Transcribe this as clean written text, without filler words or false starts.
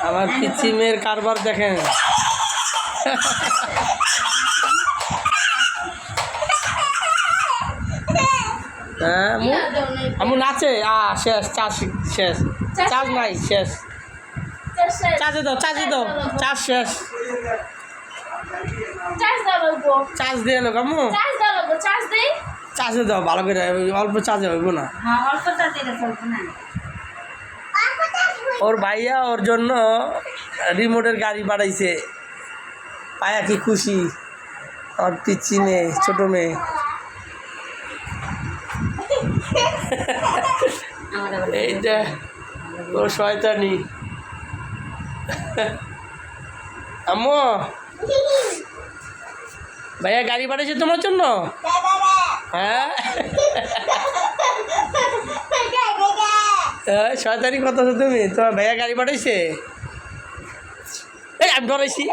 আমার পিচ্ছি মেয়ের কারবার দেখেন। হ্যাঁ আমু নাচে। শেষ চাষ শেষ, চার্জ নাই শেষ। চার্জে দাও, চার্জে দাও, চার্জ শেষ। চার্জ দিয়ে লোক আমু, চার্জে দাও ভালো করে, অল্প চার্জে হইব না। ওর ভাইয়া ওর জন্য রিমোটের গাড়ি পাঠাইছে। পায়া কি খুশি ওর পিচ্ছি মেয়ে, ছোট মেয়ে। এইটা ও শয়তানি। আম্মু ভাইয়া গাড়ি পাঠিয়েছে তোমার জন্য। হ্যাঁ শয়তানি কথা তুমি, তোমার ভাইয়া গাড়ি পাঠাইছে। এই আমি ডরাইছি।